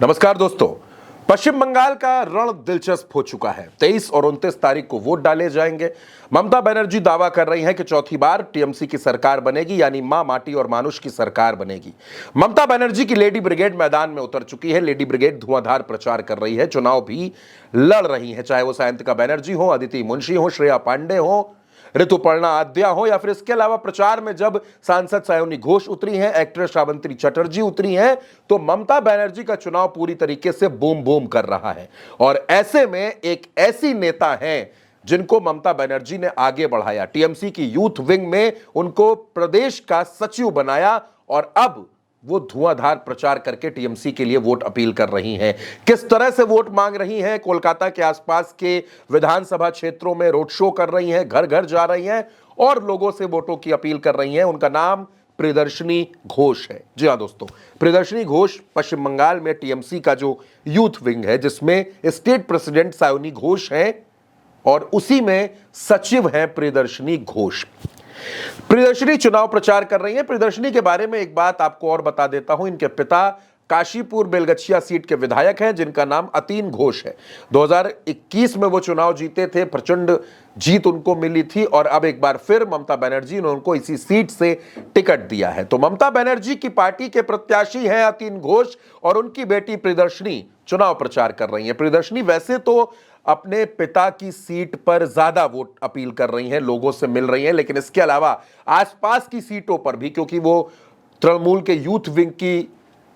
नमस्कार दोस्तों। पश्चिम बंगाल का रण दिलचस्प हो चुका है। 23 और 29 तारीख को वोट डाले जाएंगे। ममता बनर्जी दावा कर रही हैं कि चौथी बार टीएमसी की सरकार बनेगी, यानी मां माटी और मानुष की सरकार बनेगी। ममता बनर्जी की लेडी ब्रिगेड मैदान में उतर चुकी है। लेडी ब्रिगेड धुआंधार प्रचार कर रही है, चुनाव भी लड़ रही है, चाहे वो सायंतिका बनर्जी हो, अदिति मुंशी हो, श्रेया पांडे हो, ऋतुपर्णा आद्या हो, या फिर इसके अलावा प्रचार में जब सांसद सायोनी घोष उतरी हैं, एक्ट्रेस श्रावंती चटर्जी उतरी हैं, तो ममता बनर्जी का चुनाव पूरी तरीके से बूम बूम कर रहा है। और ऐसे में एक ऐसी नेता हैं जिनको ममता बनर्जी ने आगे बढ़ाया, टीएमसी की यूथ विंग में उनको प्रदेश का सचिव बनाया, और अब वो धुआंधार प्रचार करके टीएमसी के लिए वोट अपील कर रही हैं। किस तरह से वोट मांग रही हैं, कोलकाता के आसपास के विधानसभा क्षेत्रों में रोड शो कर रही हैं, घर घर जा रही हैं और लोगों से वोटों की अपील कर रही हैं। उनका नाम प्रियदर्शनी घोष है। जी हां दोस्तों, प्रियदर्शनी घोष पश्चिम बंगाल में टीएमसी का जो यूथ विंग है, जिसमें स्टेट प्रेसिडेंट सायोनी घोष हैं और उसी में सचिव हैं प्रियदर्शनी घोष। प्रियदर्शनी चुनाव प्रचार कर रही हैं। प्रियदर्शनी के बारे में एक बात आपको और बता देता हूं। इनके पिता काशीपुर बेलगछिया सीट के विधायक हैं, जिनका नाम अतीन घोष है। 2021 में वो चुनाव जीते थे, प्रचंड जीत उनको मिली थी, और अब एक बार फिर ममता बनर्जी ने उनको इसी सीट से टिकट दिया है। तो ममता बनर्जी की पार्टी के प्रत्याशी हैं अतीन घोष, और उनकी बेटी प्रियदर्शनी चुनाव प्रचार कर रही है। प्रियदर्शनी वैसे तो अपने पिता की सीट पर ज्यादा वोट अपील कर रही हैं, लोगों से मिल रही हैं, लेकिन इसके अलावा आसपास की सीटों पर भी, क्योंकि वो तृणमूल के यूथ विंग की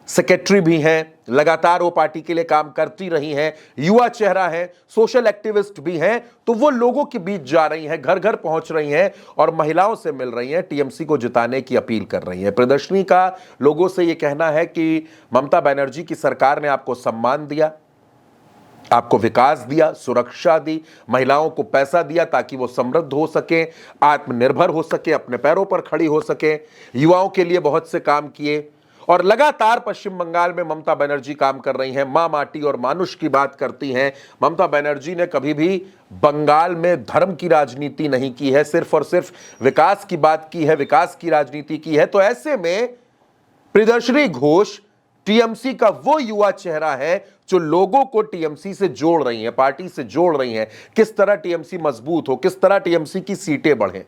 सेक्रेटरी भी हैं, लगातार वो पार्टी के लिए काम करती रही हैं, युवा चेहरा है, सोशल एक्टिविस्ट भी हैं, तो वो लोगों के बीच जा रही हैं, घर घर पहुंच रही हैं और महिलाओं से मिल रही हैं, टीएमसी को जिताने की अपील कर रही हैं। प्रियदर्शनी का लोगों से ये कहना है कि ममता बनर्जी की सरकार ने आपको सम्मान दिया, आपको विकास दिया, सुरक्षा दी, महिलाओं को पैसा दिया ताकि वो समृद्ध हो सके, आत्मनिर्भर हो सके, अपने पैरों पर खड़ी हो सके, युवाओं के लिए बहुत से काम किए, और लगातार पश्चिम बंगाल में ममता बनर्जी काम कर रही हैं। मां माटी और मानुष की बात करती हैं। ममता बनर्जी ने कभी भी बंगाल में धर्म की राजनीति नहीं की है, सिर्फ और सिर्फ विकास की बात की है, विकास की राजनीति की है। तो ऐसे में प्रियदर्शनी घोष टीएमसी का वो युवा चेहरा है जो लोगों को टीएमसी से जोड़ रही है, पार्टी से जोड़ रही है। किस तरह टीएमसी मजबूत हो, किस तरह टीएमसी की सीटें बढ़े।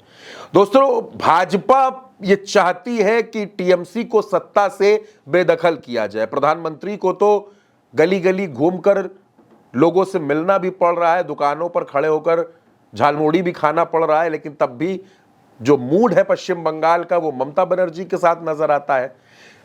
दोस्तों, भाजपा ये चाहती है कि टीएमसी को सत्ता से बेदखल किया जाए। प्रधानमंत्री को तो गली गली घूमकर लोगों से मिलना भी पड़ रहा है, दुकानों पर खड़े होकर झालमुड़ी भी खाना पड़ रहा है, लेकिन तब भी जो मूड है पश्चिम बंगाल का वो ममता बनर्जी के साथ नजर आता है।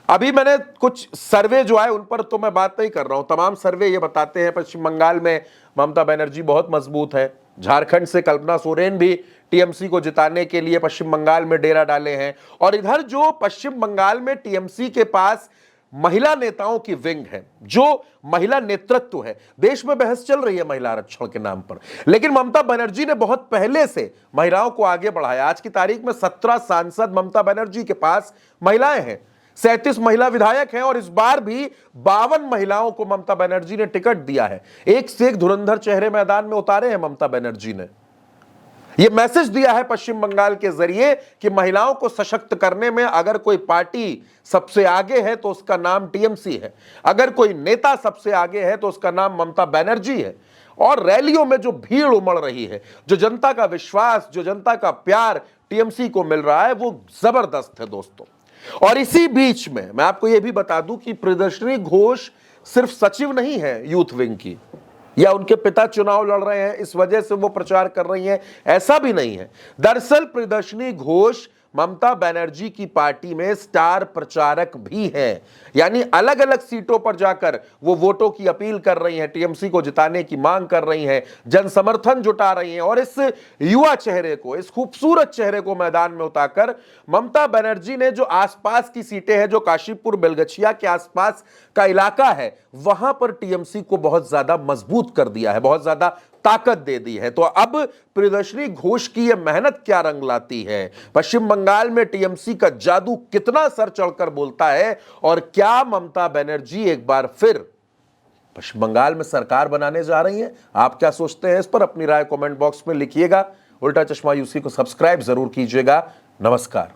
अभी मैंने कुछ सर्वे जो आए उन पर तो मैं बात नहीं कर रहा हूं। तमाम सर्वे ये बताते हैं पश्चिम बंगाल में ममता बनर्जी बहुत मजबूत है। झारखंड से कल्पना सोरेन भी टीएमसी को जिताने के लिए पश्चिम बंगाल में डेरा डाले हैं। और इधर जो पश्चिम बंगाल में टीएमसी के पास महिला नेताओं की विंग है, जो महिला नेतृत्व है, देश में बहस चल रही है महिला आरक्षण के नाम पर, लेकिन ममता बनर्जी ने बहुत पहले से महिलाओं को आगे बढ़ाया। आज की तारीख में 17 सांसद ममता बनर्जी के पास महिलाएं हैं, 37 महिला विधायक हैं, और इस बार भी 52 महिलाओं को ममता बनर्जी ने टिकट दिया है। एक से एक धुरंधर चेहरे मैदान में उतारे हैं ममता बनर्जी ने। यह मैसेज दिया है पश्चिम बंगाल के जरिए कि महिलाओं को सशक्त करने में अगर कोई पार्टी सबसे आगे है तो उसका नाम टीएमसी है, अगर कोई नेता सबसे आगे है तो उसका नाम ममता बनर्जी है। और रैलियों में जो भीड़ उमड़ रही है, जो जनता का विश्वास, जो जनता का प्यार टीएमसी को मिल रहा है, वो जबरदस्त है दोस्तों। और इसी बीच में मैं आपको यह भी बता दूं कि प्रियदर्शनी घोष सिर्फ सचिव नहीं है यूथ विंग की, या उनके पिता चुनाव लड़ रहे हैं इस वजह से वो प्रचार कर रही हैं, ऐसा भी नहीं है। दरअसल प्रियदर्शनी घोष ममता बनर्जी की पार्टी में स्टार प्रचारक भी हैं, यानी अलग अलग सीटों पर जाकर वो वोटों की अपील कर रही हैं, टीएमसी को जिताने की मांग कर रही हैं, जन समर्थन जुटा रही हैं, और इस युवा चेहरे को, इस खूबसूरत चेहरे को मैदान में उतारकर ममता बनर्जी ने जो आसपास की सीटें हैं, जो काशीपुर बेलगछिया के आसपास का इलाका है, वहां पर टीएमसी को बहुत ज्यादा मजबूत कर दिया है, बहुत ज्यादा ताकत दे दी है। तो अब प्रियदर्शनी घोष की यह मेहनत क्या रंग लाती है, पश्चिम बंगाल में टीएमसी का जादू कितना सर चढ़कर बोलता है, और क्या ममता बनर्जी एक बार फिर पश्चिम बंगाल में सरकार बनाने जा रही हैं? आप क्या सोचते हैं इस पर? अपनी राय कमेंट बॉक्स में लिखिएगा। उल्टा चश्मा यूसी को सब्सक्राइब जरूर कीजिएगा। नमस्कार।